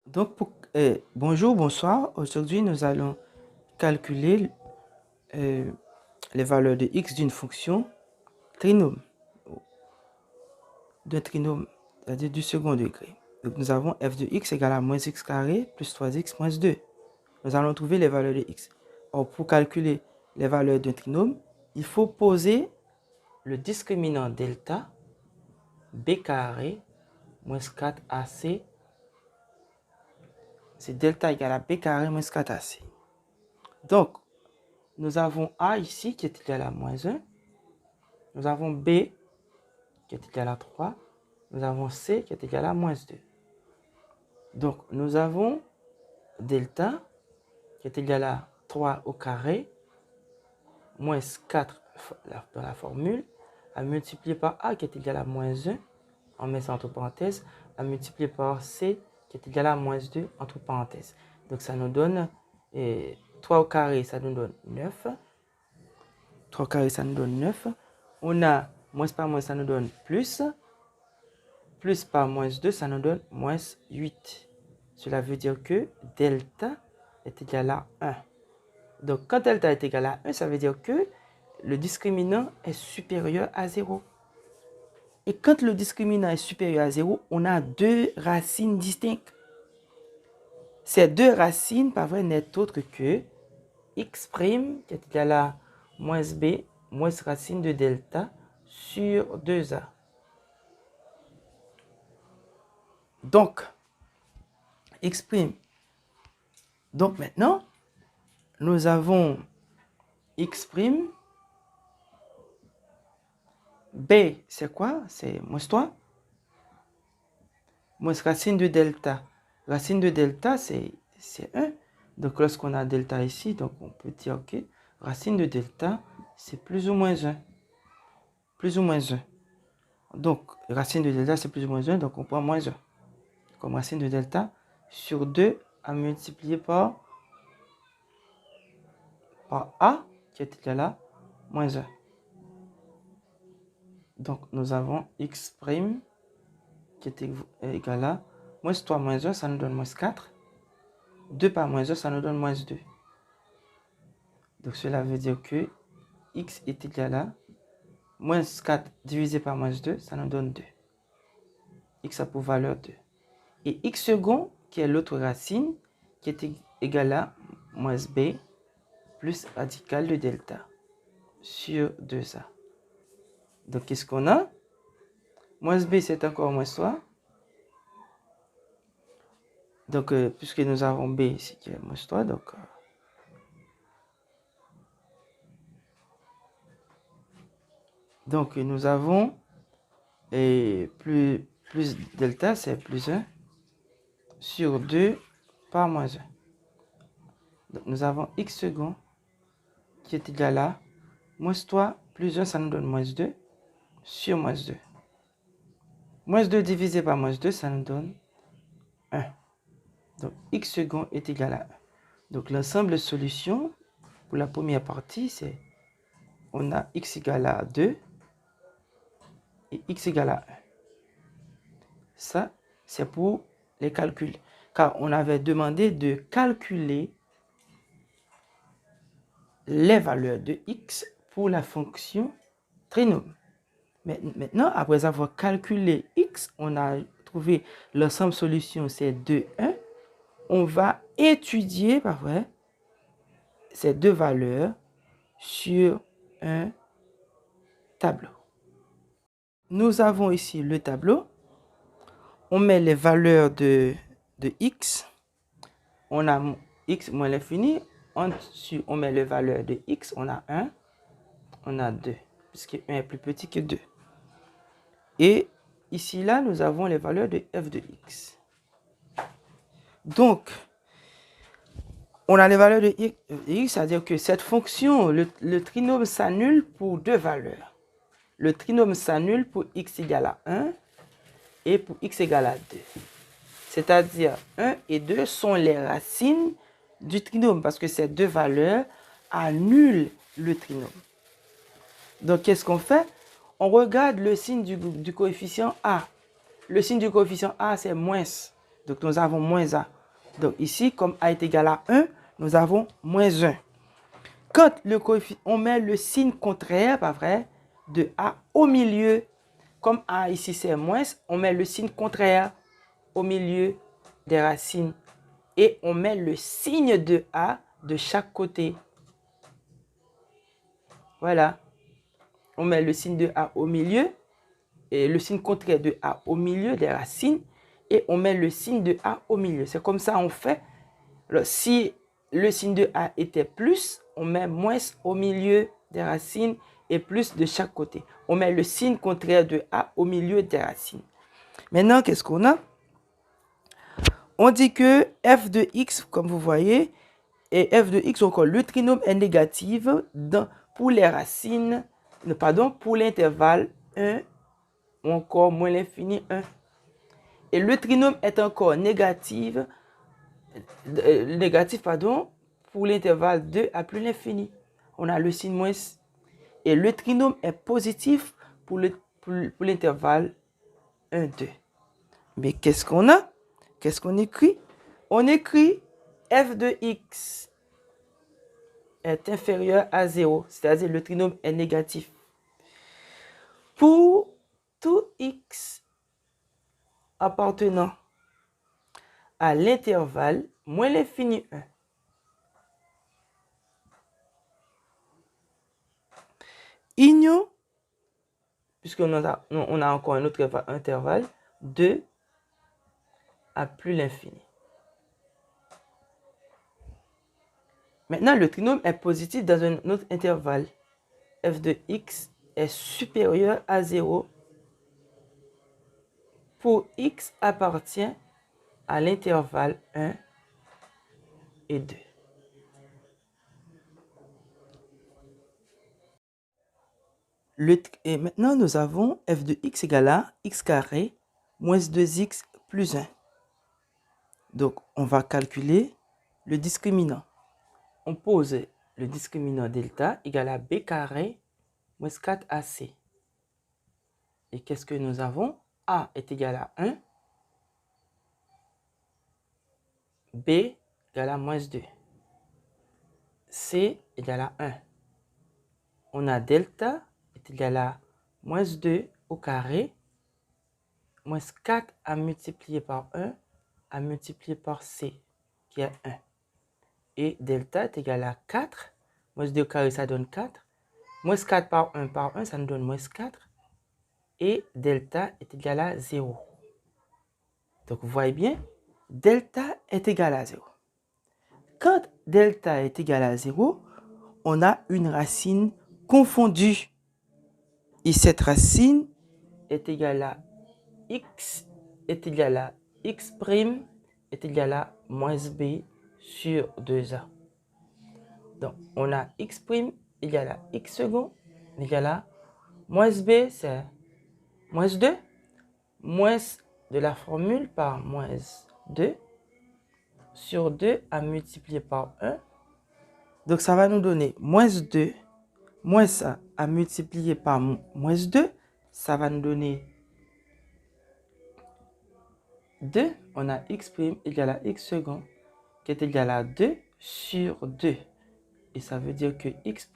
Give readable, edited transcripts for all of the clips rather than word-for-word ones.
Donc, bonjour, bonsoir. Aujourd'hui, nous allons calculer euh, les valeurs de x d'une fonction trinôme, d'un trinôme, c'est-à-dire du second degré. Donc, nous avons f de x égale à moins x carré plus 3x moins 2. Nous allons trouver les valeurs de x. Or, pour calculer les valeurs d'un trinôme, il faut poser le discriminant delta b carré moins 4ac. C'est delta égale à b carré moins 4ac. Donc, nous avons A ici qui est égal à moins 1. Nous avons B qui est égal à 3. Nous avons C qui est égal à moins 2. Donc, nous avons delta qui est égal à 3 au carré, moins 4 dans la formule, à multiplier par A qui est égal à moins 1, en mettant entre parenthèses, à multiplier par C qui est égal à moins 2, entre parenthèses. Donc, ça nous donne 3 au carré, ça nous donne 9. 3 au carré, ça nous donne 9. On a moins par moins, ça nous donne plus. Plus par moins 2, ça nous donne moins 8. Cela veut dire que delta est égal à 1. Donc, quand delta est égal à 1, ça veut dire que le discriminant est supérieur à 0. Et quand le discriminant est supérieur à 0, on a deux racines distinctes. Ces deux racines, par vrai, n'est autre que x' qui est égal à moins b moins racine de delta sur 2a. Donc, x'. Donc maintenant, nous avons x'. B, c'est quoi? C'est moins 3. Moins racine de delta. Racine de delta, c'est 1. Donc lorsqu'on a delta ici, donc on peut dire que racine de delta, c'est plus ou moins 1. Plus ou moins 1. Donc, racine de delta, c'est plus ou moins 1, donc on prend moins 1. Comme racine de delta sur 2 à multiplier par A, qui est égal à moins 1. Donc, nous avons x' qui est égal à moins 3 moins 1, ça nous donne moins 4. 2 par moins 1, ça nous donne moins 2. Donc, cela veut dire que x est égal à moins 4 divisé par moins 2, ça nous donne 2. X a pour valeur 2. Et x second, qui est l'autre racine, qui est égal à moins b plus radical de delta sur 2a. Donc, qu'est-ce qu'on a? Moins b, c'est encore moins 3. Donc, puisque nous avons b ici qui est moins 3, donc nous avons plus delta, c'est plus 1 sur 2 par moins 1. Donc, nous avons x second qui est égal à moins 3 plus 1, ça nous donne moins 2 sur moins 2. Moins 2 divisé par moins 2, ça nous donne 1. Donc, x second est égal à 1. Donc, l'ensemble de solutions pour la première partie, c'est on a x égale à 2 et x égale à 1. Ça, c'est pour les calculs. Car on avait demandé de calculer les valeurs de x pour la fonction trinôme. Mais maintenant, après avoir calculé x, on a trouvé l'ensemble solution, c'est 2, 1. On va étudier, par vrai, ces deux valeurs sur un tableau. Nous avons ici le tableau. On met les valeurs de x. On a x moins l'infini. Ensuite, on met les valeurs de x. On a 1, on a 2, puisque 1 est plus petit que 2. Et ici, là, nous avons les valeurs de f de x. Donc, on a les valeurs de x, c'est-à-dire que cette fonction, le trinôme s'annule pour deux valeurs. Le trinôme s'annule pour x égale à 1 et pour x égale à 2. C'est-à-dire 1 et 2 sont les racines du trinôme parce que ces deux valeurs annulent le trinôme. Donc, qu'est-ce qu'on fait? On regarde le signe du coefficient a. Le signe du coefficient a, c'est moins. Donc, nous avons moins a. Donc, ici, comme a est égal à 1, nous avons moins 1. Quand on met le signe contraire, pas vrai, de a au milieu, comme a ici c'est moins, on met le signe contraire au milieu des racines. Et on met le signe de a de chaque côté. Voilà. On met le signe de a au milieu et le signe contraire de a au milieu des racines et on met le signe de a au milieu. C'est comme ça on fait. Alors, si le signe de a était plus, on met moins au milieu des racines et plus de chaque côté. On met le signe contraire de a au milieu des racines. Maintenant, qu'est-ce qu'on a? On dit que f de x, comme vous voyez, et f de x encore, le trinôme est négatif pour les racines, pardon, pour l'intervalle 1 ou encore moins l'infini 1. Et le trinôme est encore négatif, pour l'intervalle 2 à plus l'infini. On a le signe moins. Et le trinôme est positif pour l'intervalle 1, 2. Mais qu'est-ce qu'on a? Qu'est-ce qu'on écrit? On écrit f de x est inférieur à 0, c'est-à-dire le trinôme est négatif. Pour tout x appartenant à l'intervalle moins l'infini 1. Ignore, puisqu'on a encore un autre intervalle, 2 à plus l'infini. Maintenant, le trinôme est positif dans un autre intervalle. F de x est supérieur à 0 pour x appartient à l'intervalle 1 et 2. Et maintenant, nous avons f de x égale à x carré moins 2x plus 1. Donc, on va calculer le discriminant. On pose le discriminant delta égale à b carré moins 4ac. Et qu'est-ce que nous avons? A est égal à 1. B égale à moins 2. C égale à 1. On a delta est égal à moins 2 au carré, moins 4 à multiplier par 1 à multiplier par C, qui est 1. Et delta est égal à 4. Moins 2 au carré, ça donne 4. Moins 4 par 1, ça nous donne moins 4. Et delta est égal à 0. Donc, vous voyez bien, delta est égal à 0. Quand delta est égal à 0, on a une racine confondue. Et cette racine est égale à x est égal à x' est égal à moins b sur 2a. Donc, on a x' égale à x second égale à moins b, c'est moins 2, moins de la formule par moins 2 sur 2 à multiplier par 1. Donc, ça va nous donner moins 2, moins ça à multiplier par moins 2, ça va nous donner 2. On a x' égale à x second qui est égal à 2 sur 2. Et ça veut dire que x'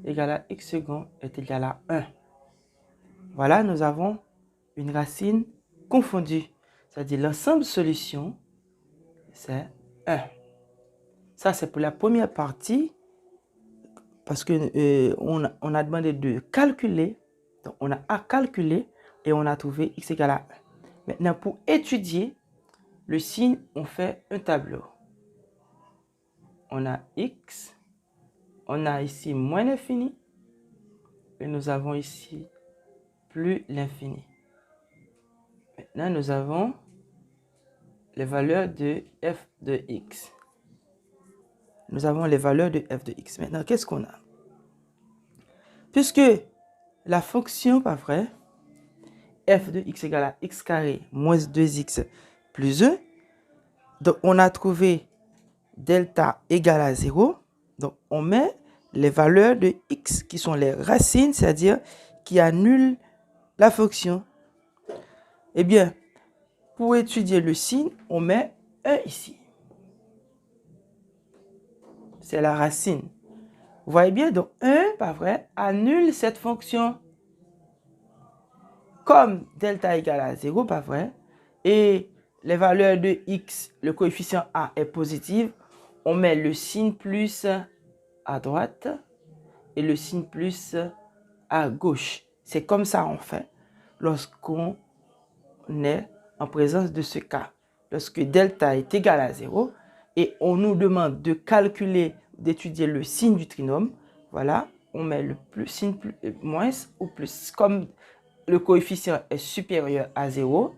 égale à x second est égal à 1. Voilà, nous avons une racine confondue. C'est-à-dire l'ensemble de solutions, c'est 1. Ça, c'est pour la première partie. Parce que on a demandé de calculer. Donc, on a à calculer et on a trouvé x égale à 1. Maintenant, pour étudier le signe, on fait un tableau. On a x. On a ici moins l'infini. Et nous avons ici plus l'infini. Maintenant, nous avons les valeurs de f de x. Nous avons les valeurs de f de x. Maintenant, qu'est-ce qu'on a? Puisque la fonction, pas vrai, f de x égale à x carré moins 2x plus 1. Donc, on a trouvé delta égale à 0. Donc, on met les valeurs de x qui sont les racines, c'est-à-dire qui annulent la fonction. Eh bien, Pour étudier le signe, on met 1 ici. C'est la racine. Vous voyez bien, donc 1, pas vrai, annule cette fonction. Comme delta égale à 0, pas vrai, et les valeurs de x, le coefficient a est positif, on met le signe plus à droite et le signe plus à gauche. C'est comme ça on fait lorsqu'on est en présence de ce cas. Lorsque delta est égal à 0 et on nous demande de calculer, d'étudier le signe du trinôme, voilà, on met le plus, signe plus, moins ou plus. Comme le coefficient est supérieur à 0,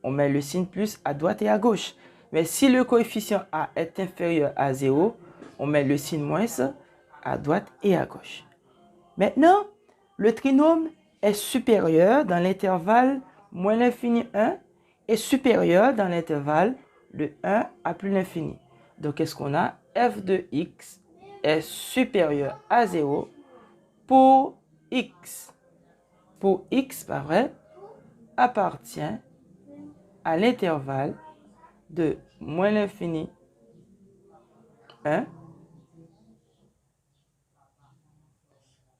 on met le signe plus à droite et à gauche. Mais si le coefficient A est inférieur à 0, on met le signe moins à droite et à gauche. Maintenant, le trinôme est supérieur dans l'intervalle moins l'infini 1 et supérieur dans l'intervalle de 1 à plus l'infini. Donc, qu'est-ce qu'on a? F de x est supérieur à 0 pour x. Pour x, pas vrai, appartient à l'intervalle de moins l'infini 1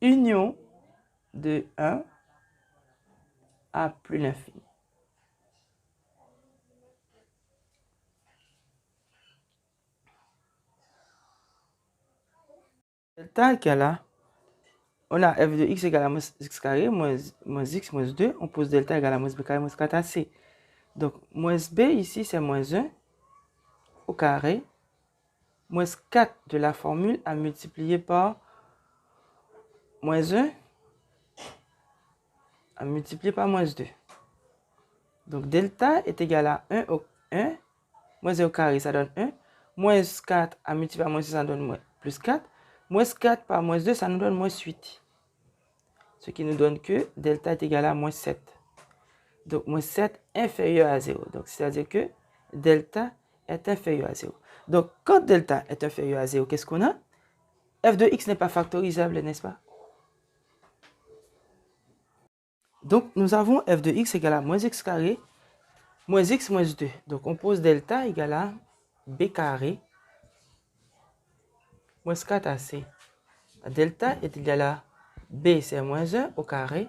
union de 1 à plus l'infini. Delta égale à, on a f de x égale à moins x carré, moins x, moins 2. On pose delta égale à moins b carré, moins 4ac. Donc, moins b ici, c'est moins 1 au carré, moins 4 de la formule à multiplier par moins 1 à multiplier par moins 2. Donc, delta est égal à 1 au 1, moins 1 au carré, ça donne 1. Moins 4 à multiplier par moins 2, ça donne plus 4. Moins 4 par moins 2, ça nous donne moins 8. Ce qui nous donne que delta est égal à moins 7. Donc, moins 7 inférieur à 0. Donc, c'est-à-dire que delta est inférieur à 0. Donc, quand delta est inférieur à 0, qu'est-ce qu'on a? F de x n'est pas factorisable, n'est-ce pas? Donc, nous avons f de x égale à moins x carré, moins x moins 2. Donc, on pose delta égale à b carré, moins 4ac. Delta est égal à b, c'est moins 1 au carré,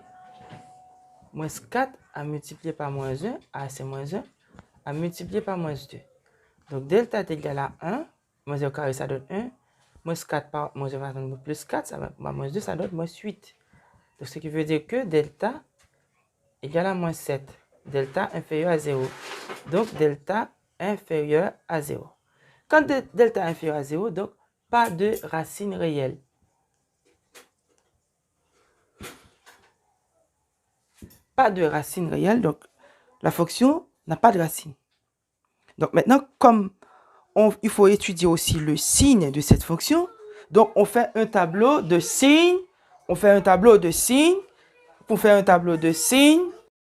moins 4 à multiplier par moins 1, a c'est moins 1, à multiplier par moins 2. Donc, delta est égal à 1, moins 1 au carré, ça donne 1, moins 4 par moins 1, ça donne plus 4, ça va, moins 2, ça donne moins 8. Donc, ce qui veut dire que delta égale à moins 7. Delta inférieur à 0. Donc, delta inférieur à 0. Quand delta inférieur à 0, donc, pas de racine réelle. Pas de racine réelle, donc la fonction n'a pas de racine. Donc maintenant, comme il faut étudier aussi le signe de cette fonction, donc on fait un tableau de signes, Pour faire un tableau de signes,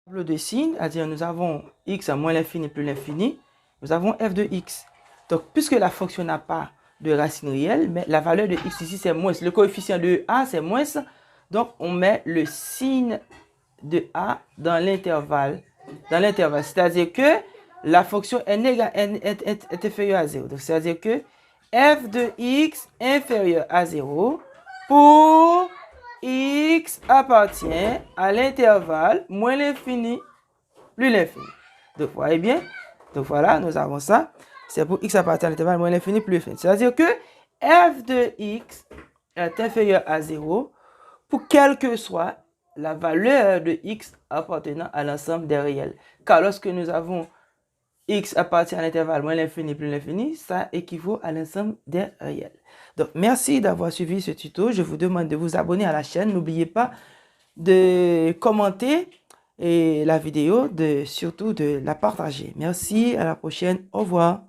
c'est-à-dire nous avons x à moins l'infini plus l'infini, nous avons f de x. Donc puisque la fonction n'a pas de racine réelle, mais la valeur de x ici c'est moins, le coefficient de a c'est moins, donc on met le signe de a dans l'intervalle, c'est-à-dire que la fonction est inférieure à 0. Donc c'est-à-dire que f de x inférieur à 0 pour x appartient à l'intervalle moins l'infini plus l'infini. Donc, vous voyez bien? Donc, voilà, nous avons ça. C'est pour x appartient à l'intervalle moins l'infini plus l'infini. C'est-à-dire que f de x est inférieur à 0 pour quelle que soit la valeur de x appartenant à l'ensemble des réels. Car lorsque nous avons x appartient à l'intervalle moins l'infini plus l'infini, ça équivaut à l'ensemble des réels. Donc, merci d'avoir suivi ce tuto. Je vous demande de vous abonner à la chaîne. N'oubliez pas de commenter la vidéo, surtout de la partager. Merci, à la prochaine. Au revoir.